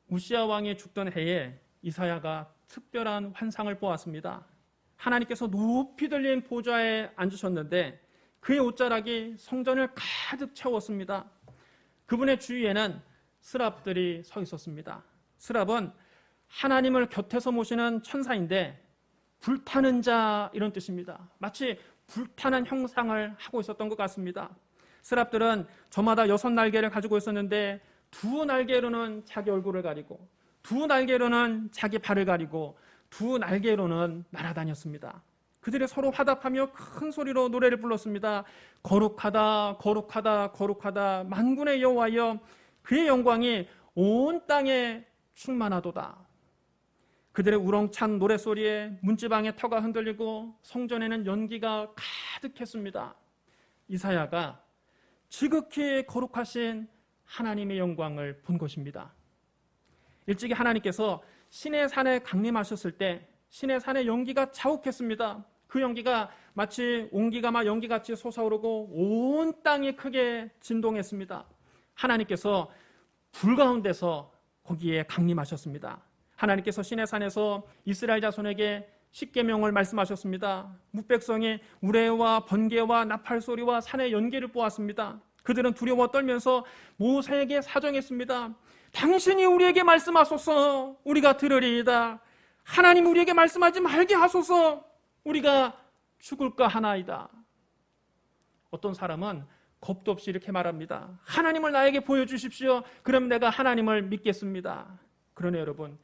우시야 왕이 죽던 해에 이사야가 특별한 환상을 보았습니다. 하나님께서 높이 들린 보좌에 앉으셨는데 그의 옷자락이 성전을 가득 채웠습니다. 그분의 주위에는 스랍들이 서 있었습니다. 스랍은 하나님을 곁에서 모시는 천사인데 불타는 자 이런 뜻입니다. 마치 불타는 형상을 하고 있었던 것 같습니다. 스랍들은 저마다 6날개를 가지고 있었는데 2날개로는 자기 얼굴을 가리고 2날개로는 자기 발을 가리고 2날개로는 날아다녔습니다. 그들이 서로 화답하며 큰 소리로 노래를 불렀습니다. 거룩하다 거룩하다 거룩하다 만군의 여호와여 그의 영광이 온 땅에 충만하도다. 그들의 우렁찬 노랫소리에 문지방의 터가 흔들리고 성전에는 연기가 가득했습니다. 이사야가 지극히 거룩하신 하나님의 영광을 본 것입니다. 일찍이 하나님께서 시내 산에 강림하셨을 때 시내 산의 연기가 자욱했습니다. 그 연기가 마치 온기가 막 연기같이 솟아오르고 온 땅이 크게 진동했습니다. 하나님께서 불 가운데서 거기에 강림하셨습니다. 하나님께서 시내산에서 이스라엘 자손에게 십계명을 말씀하셨습니다. 뭇백성이 우레와 번개와 나팔 소리와 산의 연기를 보았습니다. 그들은 두려워 떨면서 모세에게 사정했습니다. 당신이 우리에게 말씀하소서 우리가 들으리이다. 하나님 우리에게 말씀하지 말게 하소서 우리가 죽을까 하나이다. 어떤 사람은 겁도 없이 이렇게 말합니다. 하나님을 나에게 보여주십시오. 그럼 내가 하나님을 믿겠습니다. 그러나 여러분,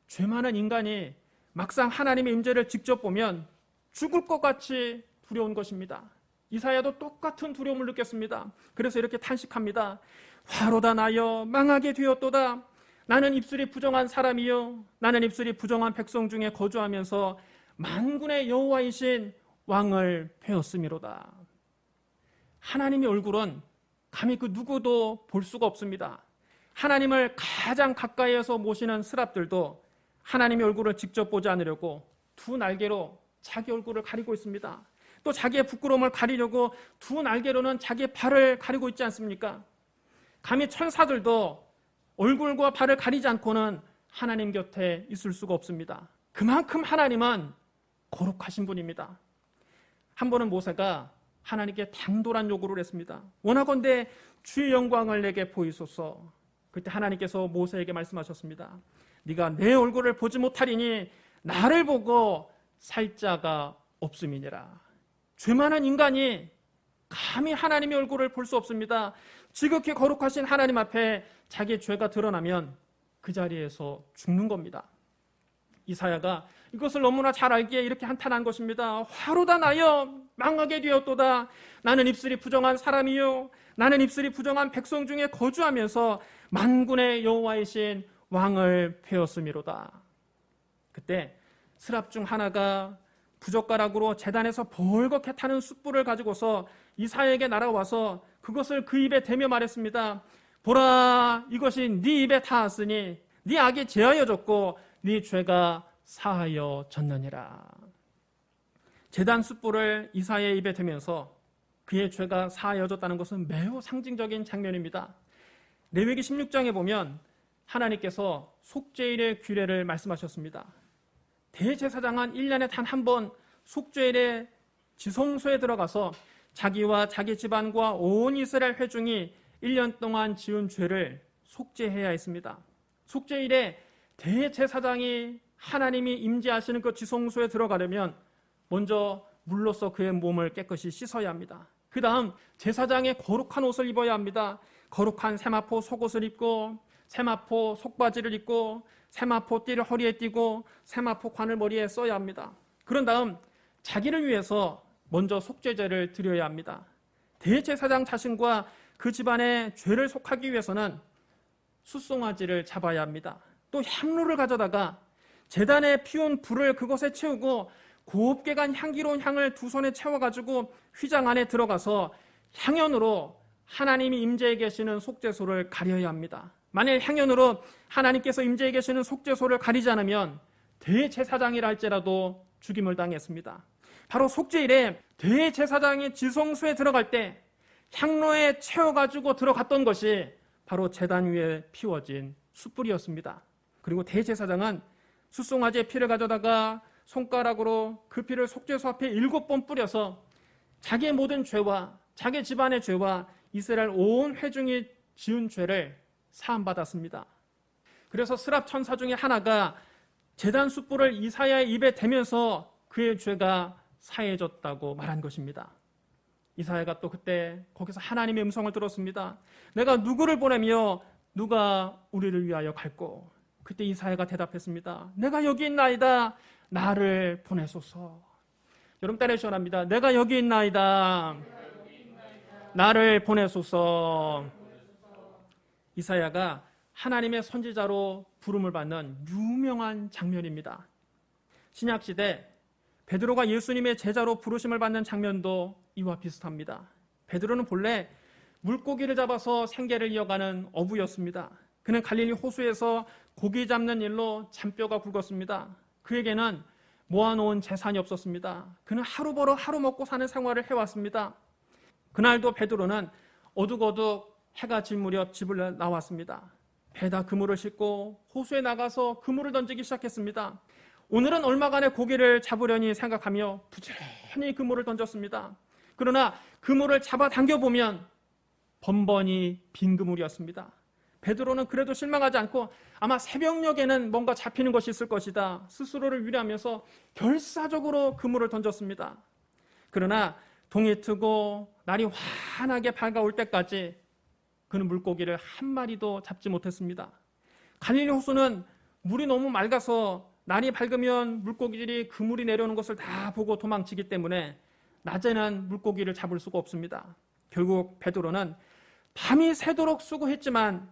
죄 많은 인간이 막상 하나님의 임재를 직접 보면 죽을 것 같이 두려운 것입니다. 이사야도 똑같은 두려움을 느꼈습니다. 그래서 이렇게 탄식합니다. 화로다 나여 망하게 되었도다. 나는 입술이 부정한 사람이요 나는 입술이 부정한 백성 중에 거주하면서 만군의 여호와이신 왕을 배웠음이로다. 하나님의 얼굴은 감히 그 누구도 볼 수가 없습니다. 하나님을 가장 가까이에서 모시는 스랍들도 하나님의 얼굴을 직접 보지 않으려고 2날개로 자기 얼굴을 가리고 있습니다. 또 자기의 부끄러움을 가리려고 2날개로는 자기의 발을 가리고 있지 않습니까? 감히 천사들도 얼굴과 발을 가리지 않고는 하나님 곁에 있을 수가 없습니다. 그만큼 하나님은 거룩하신 분입니다. 한 번은 모세가 하나님께 당돌한 요구를 했습니다. 원하건대 주의 영광을 내게 보이소서. 그때 하나님께서 모세에게 말씀하셨습니다. 네가 내 얼굴을 보지 못하리니 나를 보고 살 자가 없음이니라. 죄 많은 인간이 감히 하나님의 얼굴을 볼 수 없습니다. 지극히 거룩하신 하나님 앞에 자기의 죄가 드러나면 그 자리에서 죽는 겁니다. 이사야가 이것을 너무나 잘 알기에 이렇게 한탄한 것입니다. 화로다 나여 망하게 되었도다. 나는 입술이 부정한 사람이요 나는 입술이 부정한 백성 중에 거주하면서 만군의 여호와이신 왕을 배웠음이로다. 그때 스랍 중 하나가 부젓가락으로 제단에서 벌겋게 타는 숯불을 가지고서 이사야에게 날아와서 그것을 그 입에 대며 말했습니다. 보라, 이것이 네 입에 닿았으니 네 악이 제하여졌고 네 죄가 사하여졌느니라. 제단 숯불을 이사야의 입에 대면서 그의 죄가 사하여졌다는 것은 매우 상징적인 장면입니다. 레위기 16장에 보면 하나님께서 속죄일의 규례를 말씀하셨습니다. 대제사장은 1년에 단 한 번 속죄일에 지성소에 들어가서 자기와 자기 집안과 온 이스라엘 회중이 1년 동안 지은 죄를 속죄해야 했습니다. 속죄일에 대제사장이 하나님이 임재하시는 그 지성소에 들어가려면 먼저 물로써 그의 몸을 깨끗이 씻어야 합니다. 그 다음 제사장의 거룩한 옷을 입어야 합니다. 거룩한 세마포 속옷을 입고 세마포 속바지를 입고 세마포 띠를 허리에 띠고 세마포 관을 머리에 써야 합니다. 그런 다음 자기를 위해서 먼저 속죄제를 드려야 합니다. 대제사장 자신과 그 집안의 죄를 속하기 위해서는 숫송아지를 잡아야 합니다. 또 향로를 가져다가 제단에 피운 불을 그것에 채우고 곱게 간 향기로운 향을 2손에 채워가지고 휘장 안에 들어가서 향연으로 하나님이 임재해 계시는 속죄소를 가려야 합니다. 만일 향연으로 하나님께서 임재해 계시는 속죄소를 가리지 않으면 대제사장이라 할지라도 죽임을 당했습니다. 바로 속죄일에 대제사장이 지성소에 들어갈 때 향로에 채워가지고 들어갔던 것이 바로 제단 위에 피워진 숯불이었습니다. 그리고 대제사장은 숫송아지의 피를 가져다가 손가락으로 그 피를 속죄소 앞에 7번 뿌려서 자기의 모든 죄와 자기 집안의 죄와 이스라엘 온 회중이 지은 죄를 사함받았습니다. 그래서 스랍 천사 중에 하나가 제단 숯불을 이사야의 입에 대면서 그의 죄가 사해졌다고 말한 것입니다. 이사야가 또 그때 거기서 하나님의 음성을 들었습니다. 내가 누구를 보내며 누가 우리를 위하여 갈꼬? 그때 이사야가 대답했습니다. 내가 여기 있나이다. 나를 보내소서. 여러분 따라 시원합니다. 내가 여기 있나이다. 나를 보내소서. 이사야가 하나님의 선지자로 부름을 받는 유명한 장면입니다. 신약시대 베드로가 예수님의 제자로 부르심을 받는 장면도 이와 비슷합니다. 베드로는 본래 물고기를 잡아서 생계를 이어가는 어부였습니다. 그는 갈릴리 호수에서 고기 잡는 일로 잔뼈가 굵었습니다. 그에게는 모아놓은 재산이 없었습니다. 그는 하루 벌어 하루 먹고 사는 생활을 해왔습니다. 그날도 베드로는 어둑어둑 해가 질 무렵 집을 나왔습니다. 배에다 그물을 싣고 호수에 나가서 그물을 던지기 시작했습니다. 오늘은 얼마간의 고기를 잡으려니 생각하며 부지런히 그물을 던졌습니다. 그러나 그물을 잡아당겨보면 번번이 빈 그물이었습니다. 베드로는 그래도 실망하지 않고 아마 새벽녘에는 뭔가 잡히는 것이 있을 것이다 스스로를 위로하면서 결사적으로 그물을 던졌습니다. 그러나 동이 트고 날이 환하게 밝아올 때까지 그는 물고기를 한 마리도 잡지 못했습니다. 갈릴리 호수는 물이 너무 맑아서 날이 밝으면 물고기들이 그물이 내려오는 것을 다 보고 도망치기 때문에 낮에는 물고기를 잡을 수가 없습니다. 결국 베드로는 밤이 새도록 수고했지만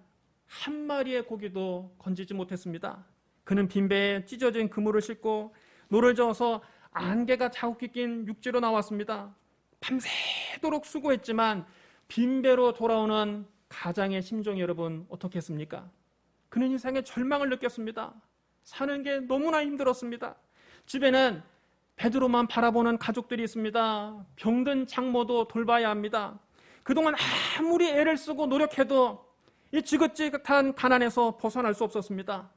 한 마리의 고기도 건지지 못했습니다. 그는 빈배에 찢어진 그물을 싣고 노를 저어서 안개가 자욱히 낀 육지로 나왔습니다. 밤새도록 수고했지만 빈배로 돌아오는 가장의 심정이 여러분 어떻겠습니까? 그는 인생에 절망을 느꼈습니다. 사는 게 너무나 힘들었습니다. 집에는 베드로만 바라보는 가족들이 있습니다. 병든 장모도 돌봐야 합니다. 그동안 아무리 애를 쓰고 노력해도 이 지긋지긋한 가난에서 벗어날 수 없었습니다.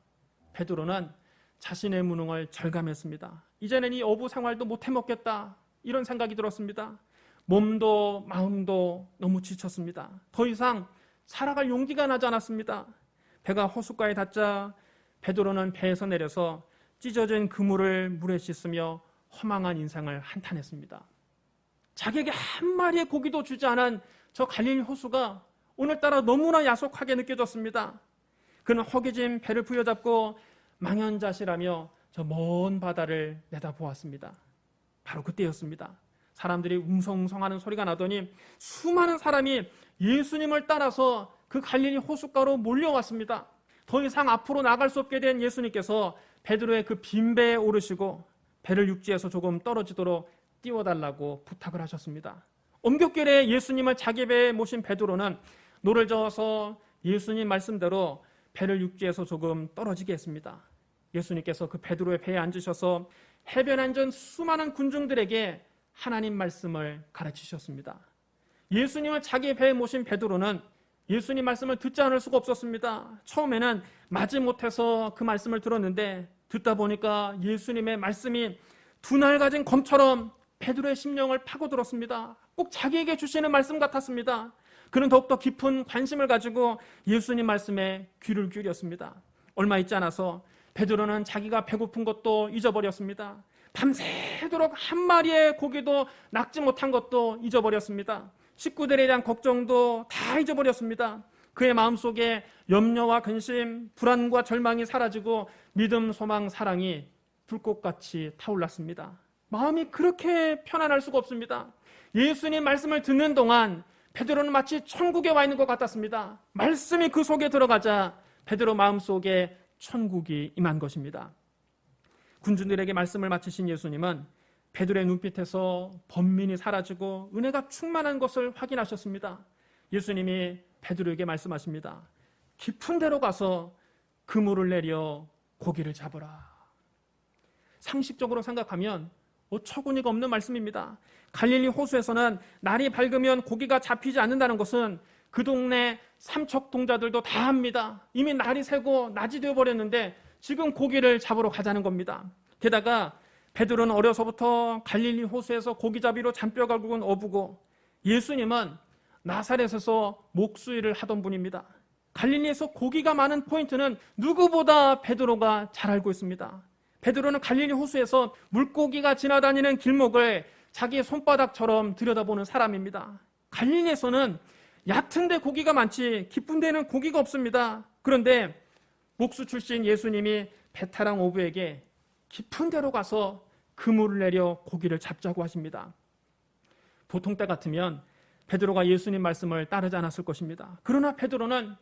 베드로는 자신의 무능을 절감했습니다. 이제는 이 어부 생활도 못 해먹겠다 이런 생각이 들었습니다. 몸도 마음도 너무 지쳤습니다. 더 이상 살아갈 용기가 나지 않았습니다. 배가 호숫가에 닿자 베드로는 배에서 내려서 찢어진 그물을 물에 씻으며 허망한 인생을 한탄했습니다. 자기에게 한 마리의 고기도 주지 않은 저 갈릴리 호수가 오늘따라 너무나 야속하게 느껴졌습니다. 그는 허기진 배를 부여잡고 망연자실하며 저 먼 바다를 내다보았습니다. 바로 그때였습니다. 사람들이 웅성웅성하는 소리가 나더니 수많은 사람이 예수님을 따라서 그 갈릴리 호숫가로 몰려왔습니다. 더 이상 앞으로 나갈 수 없게 된 예수님께서 베드로의 그 빈 배에 오르시고 배를 육지에서 조금 떨어지도록 띄워달라고 부탁을 하셨습니다. 엄격결에 예수님을 자기 배에 모신 베드로는 노를 저어서 예수님 말씀대로 배를 육지에서 조금 떨어지게 했습니다. 예수님께서 그 베드로의 배에 앉으셔서 해변 안전 수많은 군중들에게 하나님 말씀을 가르치셨습니다. 예수님을 자기 배에 모신 베드로는 예수님 말씀을 듣지 않을 수가 없었습니다. 처음에는 마지못해서 그 말씀을 들었는데 듣다 보니까 예수님의 말씀이 두 날 가진 검처럼 베드로의 심령을 파고들었습니다. 꼭 자기에게 주시는 말씀 같았습니다. 그는 더욱더 깊은 관심을 가지고 예수님 말씀에 귀를 기울였습니다. 얼마 있지 않아서 베드로는 자기가 배고픈 것도 잊어버렸습니다. 밤새도록 한 마리의 고기도 낚지 못한 것도 잊어버렸습니다. 식구들에 대한 걱정도 다 잊어버렸습니다. 그의 마음속에 염려와 근심, 불안과 절망이 사라지고 믿음, 소망, 사랑이 불꽃같이 타올랐습니다. 마음이 그렇게 편안할 수가 없습니다. 예수님 말씀을 듣는 동안 베드로는 마치 천국에 와 있는 것 같았습니다. 말씀이 그 속에 들어가자 베드로 마음속에 천국이 임한 것입니다. 군중들에게 말씀을 마치신 예수님은 베드로의 눈빛에서 번민이 사라지고 은혜가 충만한 것을 확인하셨습니다. 예수님이 베드로에게 말씀하십니다. 깊은 데로 가서 그물을 내려 고기를 잡으라. 상식적으로 생각하면 어처구니가 없는 말씀입니다. 갈릴리 호수에서는 날이 밝으면 고기가 잡히지 않는다는 것은 그 동네 삼척동자들도 다 합니다. 이미 날이 새고 낮이 되어버렸는데 지금 고기를 잡으러 가자는 겁니다. 게다가 베드로는 어려서부터 갈릴리 호수에서 고기잡이로 잔뼈가 굵은 어부고 예수님은 나사렛에서 목수일을 하던 분입니다. 갈릴리에서 고기가 많은 포인트는 누구보다 베드로가 잘 알고 있습니다. 베드로는 갈릴리 호수에서 물고기가 지나다니는 길목을 자기의 손바닥처럼 들여다보는 사람입니다. 갈릴리에서는 얕은 데 고기가 많지 깊은 데는 고기가 없습니다. 그런데 목수 출신 예수님이 베테랑 어부에게 깊은 데로 가서 그물을 내려 고기를 잡자고 하십니다. 보통 때 같으면 베드로가 예수님 말씀을 따르지 않았을 것입니다. 그러나 베드로는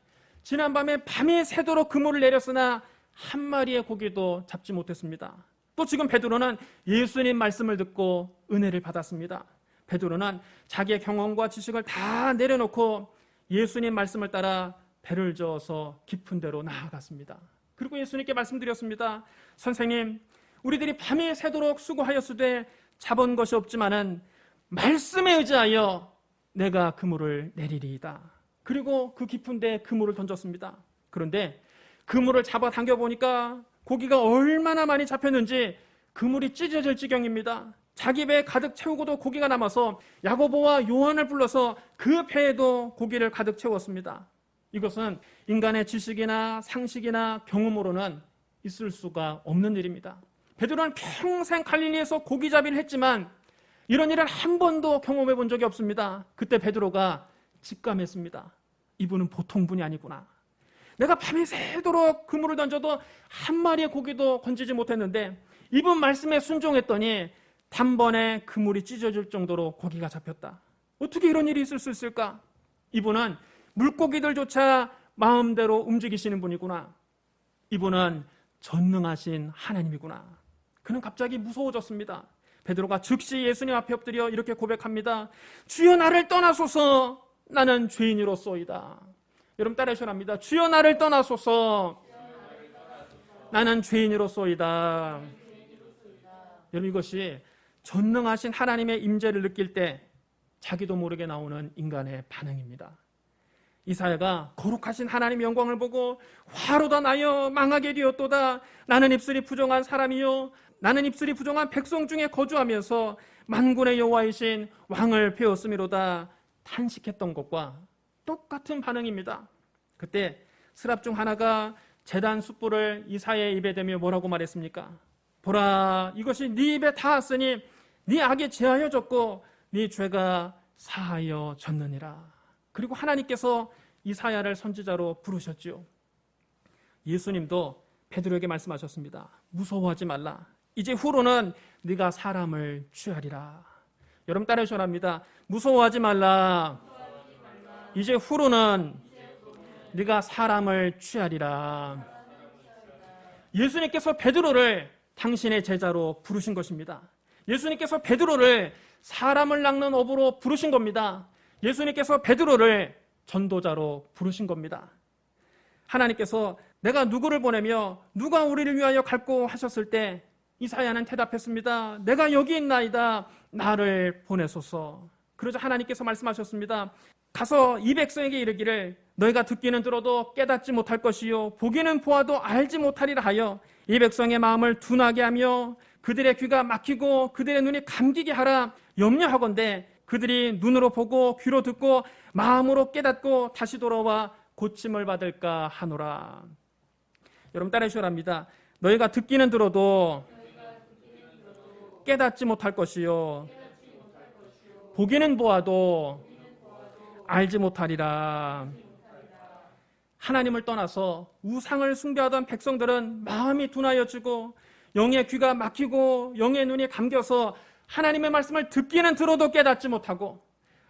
지난밤에 밤이 새도록 그물을 내렸으나 한 마리의 고기도 잡지 못했습니다. 또 지금 베드로는 예수님 말씀을 듣고 은혜를 받았습니다. 베드로는 자기의 경험과 지식을 다 내려놓고 예수님 말씀을 따라 배를 저어서 깊은 데로 나아갔습니다. 그리고 예수님께 말씀드렸습니다. 선생님, 우리들이 밤이 새도록 수고하였으되 잡은 것이 없지만은 말씀에 의지하여 내가 그물을 내리리이다. 그리고 그 깊은 데에 그물을 던졌습니다. 그런데 그물을 잡아 당겨보니까 고기가 얼마나 많이 잡혔는지 그물이 찢어질 지경입니다. 자기 배에 가득 채우고도 고기가 남아서 야고보와 요한을 불러서 그 배에도 고기를 가득 채웠습니다. 이것은 인간의 지식이나 상식이나 경험으로는 있을 수가 없는 일입니다. 베드로는 평생 갈릴리에서 고기잡이를 했지만 이런 일은 한 번도 경험해 본 적이 없습니다. 그때 베드로가 직감했습니다. 이분은 보통 분이 아니구나. 내가 밤이 새도록 그물을 던져도 한 마리의 고기도 건지지 못했는데 이분 말씀에 순종했더니 단번에 그물이 찢어질 정도로 고기가 잡혔다. 어떻게 이런 일이 있을 수 있을까? 이분은 물고기들조차 마음대로 움직이시는 분이구나. 이분은 전능하신 하나님이구나. 그는 갑자기 무서워졌습니다. 베드로가 즉시 예수님 앞에 엎드려 이렇게 고백합니다. 주여 나를 떠나소서, 나는 죄인으로소이다. 여러분 따라하셔랍니다. 주여 나를 떠나소서, 나는 죄인으로소이다. 여러분 이것이 전능하신 하나님의 임재를 느낄 때 자기도 모르게 나오는 인간의 반응입니다. 이사야가 거룩하신 하나님의 영광을 보고 화로다 나여 망하게 되었도다. 나는 입술이 부정한 사람이요 나는 입술이 부정한 백성 중에 거주하면서 만군의 여호와이신 왕을 배웠음이로다 탄식했던 것과 똑같은 반응입니다. 그때 스랍 중 하나가 제단 숯불을 이사야의 입에 대며 뭐라고 말했습니까? 보라, 이것이 네 입에 닿았으니 네 악이 제하여졌고 네 죄가 사하여졌느니라. 그리고 하나님께서 이사야를 선지자로 부르셨지요. 예수님도 베드로에게 말씀하셨습니다. 무서워하지 말라. 이제 후로는 네가 사람을 취하리라. 여러분 따라하셔랍니다. 무서워하지 말라. 이제 후로는 네가 사람을 취하리라. 예수님께서 베드로를 당신의 제자로 부르신 것입니다. 예수님께서 베드로를 사람을 낚는 어부로 부르신 겁니다. 예수님께서 베드로를 전도자로 부르신 겁니다. 하나님께서 내가 누구를 보내며 누가 우리를 위하여 갈고 하셨을 때 이사야는 대답했습니다. 내가 여기 있나이다. 나를 보내소서. 그러자 하나님께서 말씀하셨습니다. 가서 이 백성에게 이르기를 너희가 듣기는 들어도 깨닫지 못할 것이요 보기는 보아도 알지 못하리라 하여 이 백성의 마음을 둔하게 하며 그들의 귀가 막히고 그들의 눈이 감기게 하라. 염려하건대 그들이 눈으로 보고 귀로 듣고 마음으로 깨닫고 다시 돌아와 고침을 받을까 하노라. 여러분 따라하시랍니다. 너희가 듣기는 들어도 깨닫지 못할 것이요 보기는 보아도 알지 못하리라. 하나님을 떠나서 우상을 숭배하던 백성들은 마음이 둔하여지고 영의 귀가 막히고 영의 눈이 감겨서 하나님의 말씀을 듣기는 들어도 깨닫지 못하고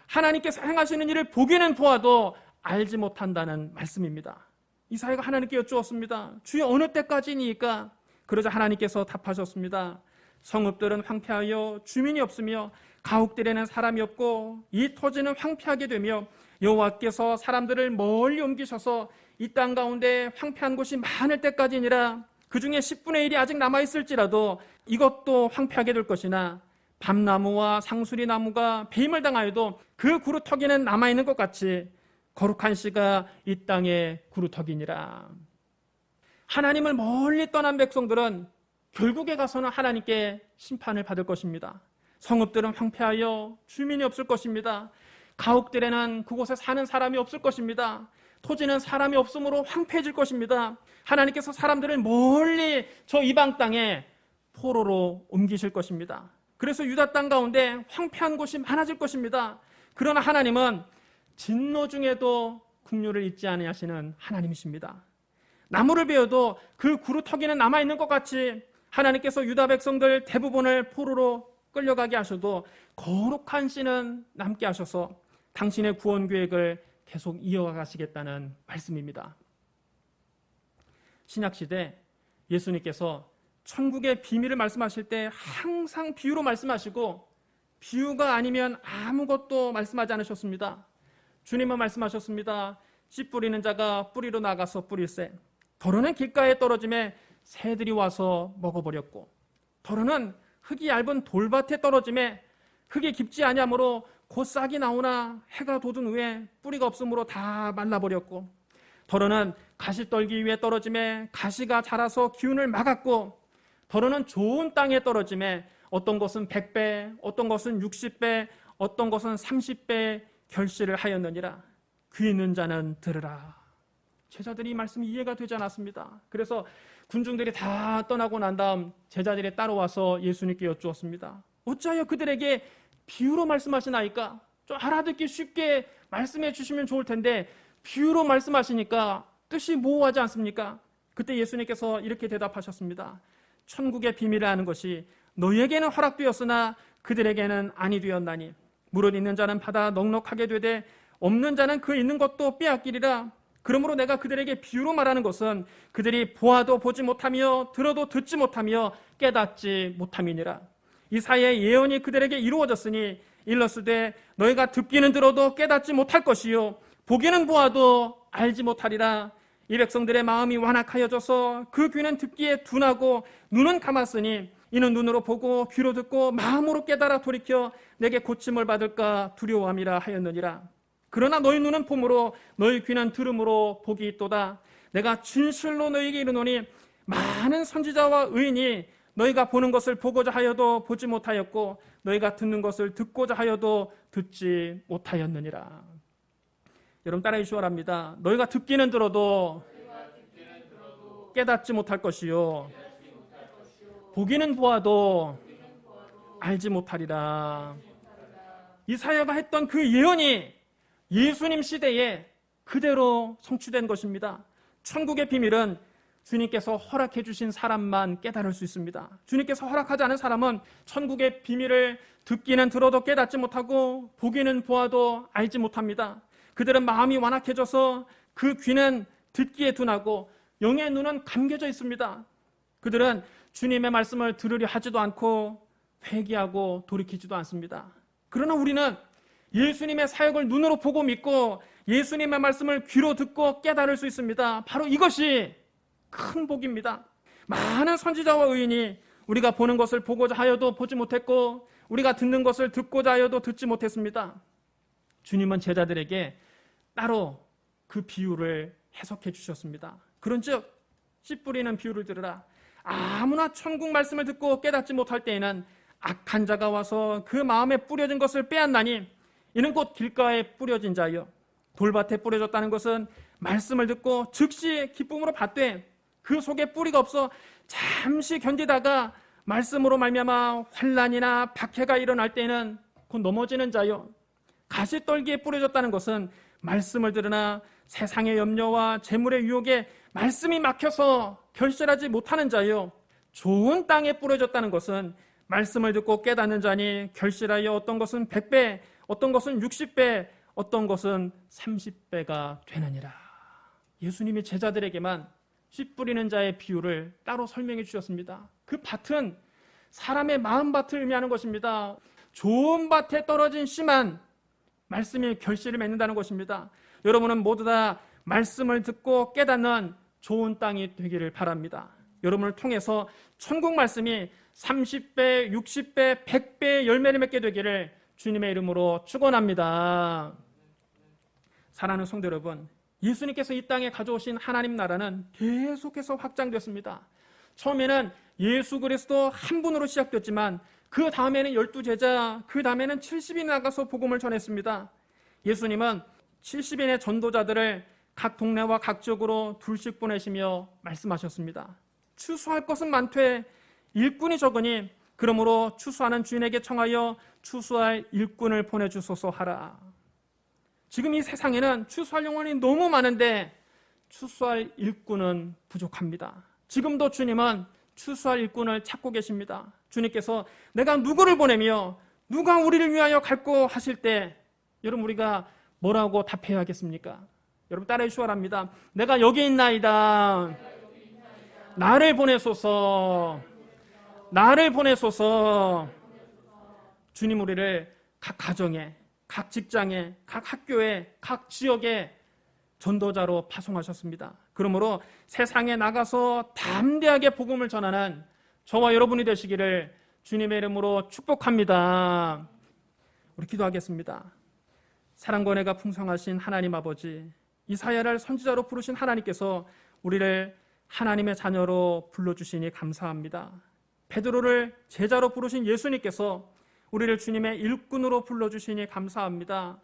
하나님께서 행하시는 일을 보기는 보아도 알지 못한다는 말씀입니다. 이사야가 하나님께 여쭈었습니다. 주여 어느 때까지니까? 그러자 하나님께서 답하셨습니다. 성읍들은 황폐하여 주민이 없으며 가옥들에는 사람이 없고 이 토지는 황폐하게 되며 여호와께서 사람들을 멀리 옮기셔서 이 땅 가운데 황폐한 곳이 많을 때까지니라. 그 중에 10분의 1이 아직 남아있을지라도 이것도 황폐하게 될 것이나 밤나무와 상수리나무가 배임을 당하여도 그 그루터기는 남아있는 것 같이 거룩한 씨가 이 땅에 구루터기니라. 하나님을 멀리 떠난 백성들은 결국에 가서는 하나님께 심판을 받을 것입니다. 성읍들은 황폐하여 주민이 없을 것입니다. 가옥들에는 그곳에 사는 사람이 없을 것입니다. 토지는 사람이 없으므로 황폐해질 것입니다. 하나님께서 사람들을 멀리 저 이방 땅에 포로로 옮기실 것입니다. 그래서 유다 땅 가운데 황폐한 곳이 많아질 것입니다. 그러나 하나님은 진노 중에도 긍휼을 잊지 아니하시는 하나님이십니다. 나무를 베어도 그 구루터기는 남아있는 것 같이 하나님께서 유다 백성들 대부분을 포로로 끌려가게 하셔도 거룩한 씨는 남게 하셔서 당신의 구원 계획을 계속 이어가시겠다는 말씀입니다. 신약시대 예수님께서 천국의 비밀을 말씀하실 때 항상 비유로 말씀하시고 비유가 아니면 아무것도 말씀하지 않으셨습니다. 주님은 말씀하셨습니다. 씨 뿌리는 자가 뿌리로 나가서 뿌릴새 더러는 길가에 떨어짐에 새들이 와서 먹어버렸고 더러는 흙이 얇은 돌밭에 떨어짐에 흙이 깊지 아니하므로 곧 싹이 나오나 해가 돋은 후에 뿌리가 없으므로 다 말라버렸고 더러는 가시떨기 위에 떨어짐에 가시가 자라서 기운을 막았고 더러는 좋은 땅에 떨어짐에 어떤 것은 100배, 어떤 것은 60배, 어떤 것은 30배 결실을 하였느니라. 귀 있는 자는 들으라. 제자들이 이 말씀이 이해가 되지 않았습니다. 그래서 군중들이 다 떠나고 난 다음 제자들이 따라와서 예수님께 여쭈었습니다. 어찌하여 그들에게 비유로 말씀하시나이까? 좀 알아듣기 쉽게 말씀해 주시면 좋을 텐데 비유로 말씀하시니까 뜻이 모호하지 않습니까? 그때 예수님께서 이렇게 대답하셨습니다. 천국의 비밀을 아는 것이 너희에게는 허락되었으나 그들에게는 아니 되었나니 무릇 있는 자는 받아 넉넉하게 되되 없는 자는 그 있는 것도 빼앗기리라. 그러므로 내가 그들에게 비유로 말하는 것은 그들이 보아도 보지 못하며 들어도 듣지 못하며 깨닫지 못함이니라. 이사야의 예언이 그들에게 이루어졌으니 일러스되 너희가 듣기는 들어도 깨닫지 못할 것이요 보기는 보아도 알지 못하리라. 이 백성들의 마음이 완악하여져서 그 귀는 듣기에 둔하고 눈은 감았으니 이는 눈으로 보고 귀로 듣고 마음으로 깨달아 돌이켜 내게 고침을 받을까 두려워함이라 하였느니라. 그러나 너희 눈은 봄으로 너희 귀는 들음으로 복이 있도다. 내가 진실로 너희에게 이르노니 많은 선지자와 의인이 너희가 보는 것을 보고자 하여도 보지 못하였고 너희가 듣는 것을 듣고자 하여도 듣지 못하였느니라. 여러분 따라해 주시기 바랍니다. 너희가 듣기는 들어도 깨닫지 못할 것이요 보기는 보아도 알지 못하리라. 이사야가 했던 그 예언이 예수님 시대에 그대로 성취된 것입니다. 천국의 비밀은 주님께서 허락해 주신 사람만 깨달을 수 있습니다. 주님께서 허락하지 않은 사람은 천국의 비밀을 듣기는 들어도 깨닫지 못하고 보기는 보아도 알지 못합니다. 그들은 마음이 완악해져서 그 귀는 듣기에 둔하고 영의 눈은 감겨져 있습니다. 그들은 주님의 말씀을 들으려 하지도 않고 회개하고 돌이키지도 않습니다. 그러나 우리는 예수님의 사역을 눈으로 보고 믿고 예수님의 말씀을 귀로 듣고 깨달을 수 있습니다. 바로 이것이 큰 복입니다. 많은 선지자와 의인이 우리가 보는 것을 보고자 하여도 보지 못했고 우리가 듣는 것을 듣고자 하여도 듣지 못했습니다. 주님은 제자들에게 따로 그 비유를 해석해 주셨습니다. 그런즉 씨 뿌리는 비유를 들으라. 아무나 천국 말씀을 듣고 깨닫지 못할 때에는 악한 자가 와서 그 마음에 뿌려진 것을 빼앗나니 이는 곧 길가에 뿌려진 자요 돌밭에 뿌려졌다는 것은 말씀을 듣고 즉시 기쁨으로 받되 그 속에 뿌리가 없어 잠시 견디다가 말씀으로 말미암아 환난이나 박해가 일어날 때에는 곧 넘어지는 자요 가시떨기에 뿌려졌다는 것은 말씀을 들으나 세상의 염려와 재물의 유혹에 말씀이 막혀서 결실하지 못하는 자요 좋은 땅에 뿌려졌다는 것은 말씀을 듣고 깨닫는 자니 결실하여 어떤 것은 100배, 어떤 것은 60배, 어떤 것은 30배가 되느니라. 예수님이 제자들에게만 씨 뿌리는 자의 비유를 따로 설명해 주셨습니다. 그 밭은 사람의 마음밭을 의미하는 것입니다. 좋은 밭에 떨어진 씨만 말씀이 결실을 맺는다는 것입니다. 여러분은 모두 다 말씀을 듣고 깨닫는 좋은 땅이 되기를 바랍니다. 여러분을 통해서 천국 말씀이 30배, 60배, 100배의 열매를 맺게 되기를 주님의 이름으로 축원합니다. 사랑하는 성도 여러분, 예수님께서 이 땅에 가져오신 하나님 나라는 계속해서 확장됐습니다. 처음에는 예수 그리스도 한 분으로 시작됐지만 그 다음에는 12제자, 그 다음에는 70인이 나가서 복음을 전했습니다. 예수님은 70인의 전도자들을 각 동네와 각 지역으로 둘씩 보내시며 말씀하셨습니다. 추수할 것은 많되 일꾼이 적으니 그러므로 추수하는 주인에게 청하여 추수할 일꾼을 보내주소서 하라. 지금 이 세상에는 추수할 영혼이 너무 많은데 추수할 일꾼은 부족합니다. 지금도 주님은 추수할 일꾼을 찾고 계십니다. 주님께서 내가 누구를 보내며 누가 우리를 위하여 갈고 하실 때 여러분 우리가 뭐라고 답해야 하겠습니까? 여러분 따라해 주시기 바랍니다. 내가 여기 있나이다. 나를 보내소서. 나를 보내소서. 주님 우리를 각 가정에, 각 직장에, 각 학교에, 각 지역에 전도자로 파송하셨습니다. 그러므로 세상에 나가서 담대하게 복음을 전하는 저와 여러분이 되시기를 주님의 이름으로 축복합니다. 우리 기도하겠습니다. 사랑과 은혜가 풍성하신 하나님 아버지, 이사야를 선지자로 부르신 하나님께서 우리를 하나님의 자녀로 불러주시니 감사합니다. 베드로를 제자로 부르신 예수님께서 우리를 주님의 일꾼으로 불러주시니 감사합니다.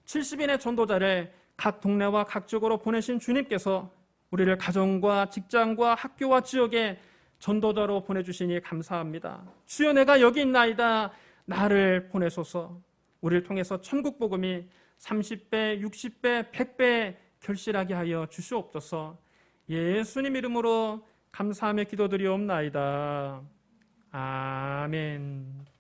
70인의 전도자를 각 동네와 각 지역으로 보내신 주님께서 우리를 가정과 직장과 학교와 지역에 전도자로 보내주시니 감사합니다. 주여 내가 여기 있나이다. 나를 보내소서. 우리를 통해서 천국 복음이 30배, 60배, 100배 결실하게 하여 주시옵소서. 예수님 이름으로 감사하며 기도드리옵나이다. 아멘.